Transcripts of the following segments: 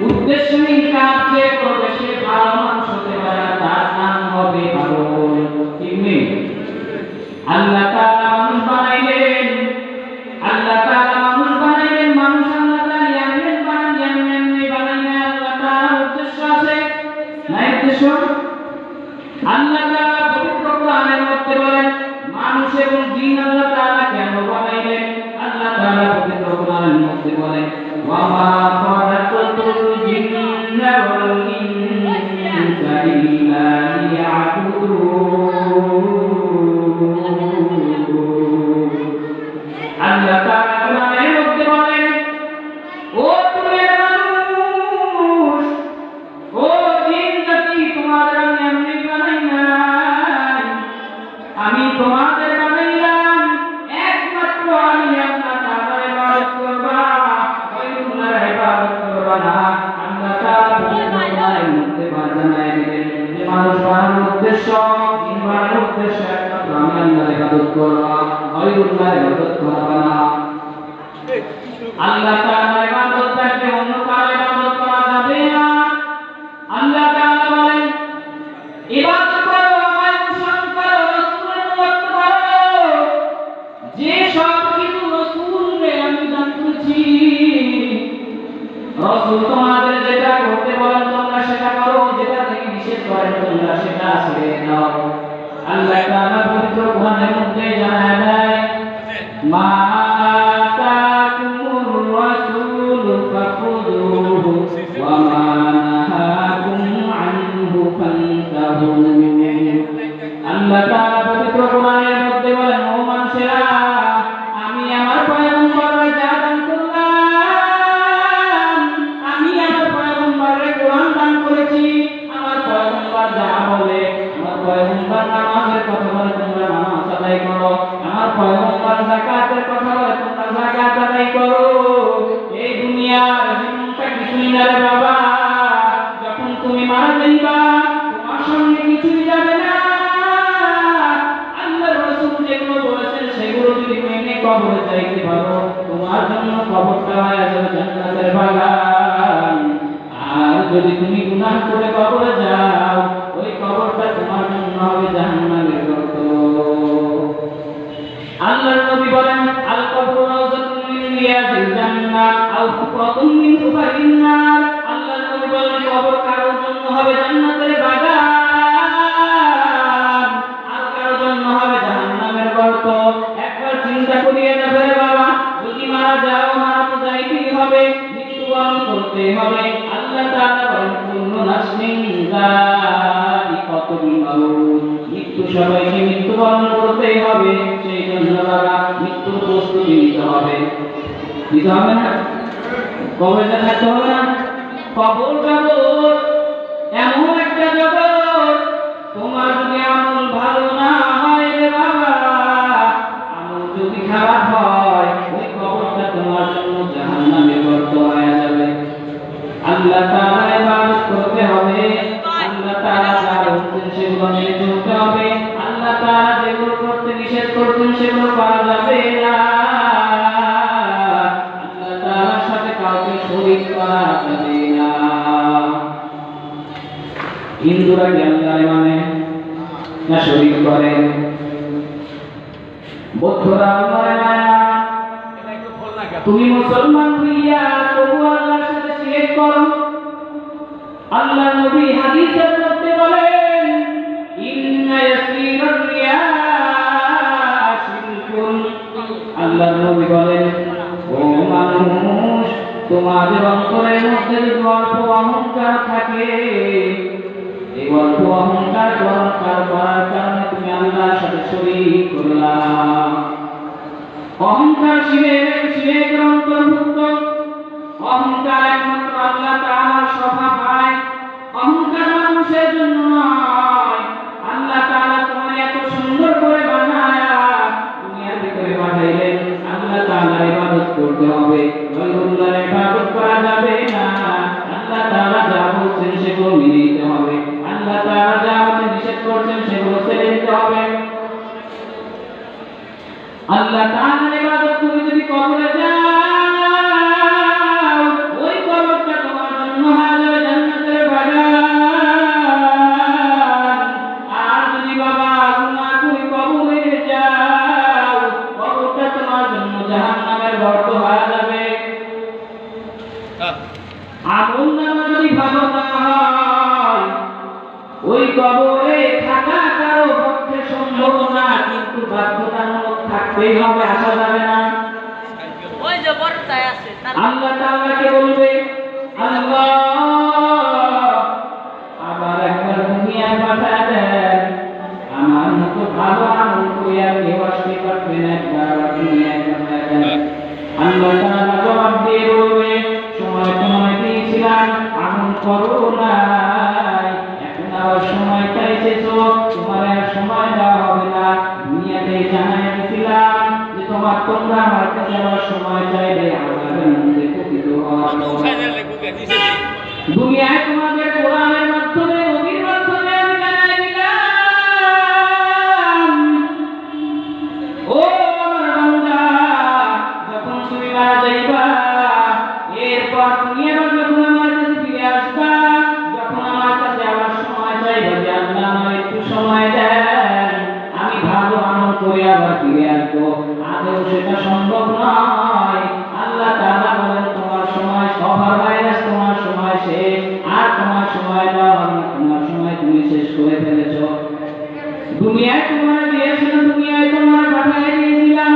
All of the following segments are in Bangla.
উদ্দেশ্যহীন কাজ যে করবে সে ভালো মানুষ হতে পারে না, তার নাম হবে পাগল। ঠিক নেই? আল্লাহ তাআলা মানুষ বানাইলেন, আল্লাহ তাআলা মানুষ বানাইলেন, মানুষ আল্লাহ তাআলা এমন বানাইলেন, এমনি বানাইলেন। আল্লাহ তাআলার উদ্দেশ্য আছে না? উদ্দেশ্য আল্লাহ তাআলা পবিত্র কোরআনের মধ্যে বলেন মানুষ এবং জিন আল্লাহ তাআলা কেন বানাইলেন। আল্লাহ তাআলা পবিত্র কোরআনের মধ্যে বলেন ওয়া মা খালাকাতুল জিন্না ওয়াল ইনসা ইল্লা লিয়াবুদুন। আল্লাহ তাআলা কোরআনের মধ্যে বলেন ও দুনিয়ার মানুষ, ও জিন জাতি, তোমাদের আমি এমনি বানাই নাই, আমি তোমাদের বানাইলাম একমাত্র আমি আল্লাহ তাআলার ইবাদত করবা, গায়রুল্লাহর ইবাদত করবা না। আল্লাহ তাআলা কোরআনের মধ্যে জানায় দিলেন যে মানুষ বানানোর উদ্দেশ্য, জিন বানানোর উদ্দেশ্য একমাত্র আমি আল্লাহর ইবাদত করবা, গায়রুল্লাহর ইবাদত করবা না। আল্লাহ তাআলার ইবাদত করতে অন্য কারো ইবাদত করা যাবে না। আল্লাহ তাআলা বলেন ইবাদত করো, আমায় অনুসরণ করো, রাসূলের অনুগত করো। যে সব কিছু রাসূলকে আমি দান করেছি, রাসূল তোমাদের যেটা করতে বলেন তোমরা সেটা করো, যেটা থেকে নিষেধ করেন তোমরা সেটা ছেড়ে দাও। আল্লাহ তাআলা পবিত্র কোরআনের মধ্যে জানায় দেয় মা আতাকুমুর রাসূলু ফাখুযুহু ওয়া মা নাহাকুম আনহু ফান্তাহু। আল্লাহ তাআলা পবিত্র কোরআনের মধ্যে বলেন ও মানুষেরা, আমি আমার পয়গম্বরকে যা দান করলাম, আমি আমার পয়গম্বরকে কোরআন দান করেছি, আমার পয়গম্বর যা বলে, আমার পয়গম্বর নামাজের কথা বলে তোমরা নামাজ আদায় করো, আমার পয়গম্বর যাকাতের কথা বলে তোমরা যাকাত আদায় করো। এই দুনিয়ার জীবনটা কিছুই না রে বাবা, যখন তুমি মারা যাইবা তোমার সঙ্গে কিছুই যাবে না। আল্লাহর রাসূল যেগুলো বলেছেন সেগুলো যদি মেনে কবরে যাইতে পারো, তোমার জন্য কবরটা হয়ে যাবে জান্নাতের বাগান। আর যদি তুমি গুনাহ করে কবরে যাও, ওই কবরটা তোমার জন্য হবে জাহান্নামের গর্ত। আল্লাহর নবী বলেন আল কবরু রাউযাতুন মিন রিয়াদিল জান্নাহ আও হুফরাতুন মিন হুফারিন নার। আল্লাহর নবী বলেন কবর কারোর জন্য হবে জান্নাতের বাগান, আর কারোর জন্য হবে জাহান্নামের গর্ত। একবার চিন্তা করিয়ে দেখো রে বাবা, যদি মারা যাও, মারা তো যাইতেই হবে, মৃত্যুবরণ করতে হবে। আল্লাহ তাআলা বলেন কুল্লু নাফসিন যায়িকাতুল মাউত, মৃত্যু সবাইকে মৃত্যুবরণ করতেই হবে। সেই জন্য বাবা মৃত্যুর প্রস্তুতি নিতে হবে। নিতে হবে না? কবরে যেতে হবে না? কবর জগৎ এমন একটা জগৎ, তোমার যদি আমল ভালো না হয় রে বাবা, আমল যদি খারাপ হয়, ওই কবরটা তোমার জন্য জাহান্নামের গর্ত হয়ে যাবে। আল্লাহ তাআলার ইবাদত করতে হবে, আল্লাহ তাআলা যা বলছেন সেগুলো মেনে চলতে হবে, আল্লাহ তাআলা যেগুলো করতে নিষেধ করছেন সেগুলো করা যাবে না। আল্লাহ তাআলার সাথে কাউকে শরীক করা যাবে না। হিন্দুরা কি আল্লাহর মানে না শরীক করে? বৌদ্ধরা আল্লাহর মানে না। তুমি মুসলমান হইয়া তবু আল্লাহর সাথে শিরক করো। আল্লাহ নবী হাদিসের মধ্যে বলেন ইন্না ইয়াসিরার রিয়া শিরকুন। আল্লাহ নবী বলেন ও মানুষ, তোমাদের অন্তরের মধ্যে যদি অল্প অহংকার থাকে, এই অল্প অহংকার করার কারণে তুমি আল্লাহর সাথে শরীক করলা। অহংকার শিরকের অন্তর্ভুক্ত। অহংকার একমাত্র আল্লাহ তাআলার স্বভাব হয়। অহংকার মানুষের জন্য নয়। আল্লাহ তাআলা তোমাকে এত সুন্দর করে বানায়া দুনিয়ার ভিতরে পাঠাইলেন, আল্লাহ তাআলার ইবাদত করতে হবে, গায়রুল্লাহর ইবাদত করা যাবে না। আল্লাহ তাআলা যা বলছেন সেগুলো মেনে নিতে হবে, আল্লাহ তাআলা যা নিষেধ করছেন সেগুলো ছেড়ে দিতে হবে। আল্লাহ তাআলার ইবাদত তুমি যদি কবরে যাও, ওই কবরটা তোমার জন্য আমল নামা যদি ভালো না হয় ওই কবরে থাকা কারো পক্ষে সম্ভব না, কিন্তু বাধ্যতামূলক থাকতেই হবে, আসা যাবে না। ওই যে বড়টাই আছে আল্লাহ তাআলাকে বলবে, আল্লাহ আবার একবার দুনিয়ায় পাঠায় দেন, আমার মতো ভালো আমল করে আর কেউ আসতে পারবে না, একবার দুনিয়ায় পাঠায় দেন। আল্লাহ তাআলা জবাব দিয়ে বলবে, সময় তোমায় দিয়েছিলাম, আমল করো নাই, এখন আবার সময় চাইতেছো, তোমার আর সময় দেওয়া হবে না। দুনিয়াতে জানাই দিয়েছিলাম যে তোমরা আমার কাছে আবার সময় চাইবে, আযাবের মধ্যে পতিত হওয়ার দুনিয়ায় তোমাদের কোরআনের মাধ্যমে, নবীর মাধ্যমে আমি জানাই দিলাম, ও আমার বান্দা, যখন তুমি মারা যাইবা, এরপর তুমি আবার যখন আমার কাছে ফিরে আসবা, যখন আমার কাছে আবার সময় চাইবা যে আল্লাহ আমার একটু সময় দেন, আমি ভালো আমল করে আবার ফিরে আসবো, আদৌ সেটা সম্ভব নয়। আল্লাহ তাআলা বলেন, তোমার সময় সবার ভাইরাস, তোমার সময় শেষ, আর তোমার সময় দাও, তোমার সময় তুমি শেষ করে ফেলেছো। দুনিয়ায় তোমার দিয়েছিল, দুনিয়ায় তোমার পাঠিয়ে দিয়েছিলাম,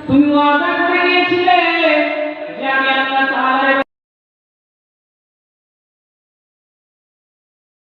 তুমি ওয়াদা করে গিয়েছিলে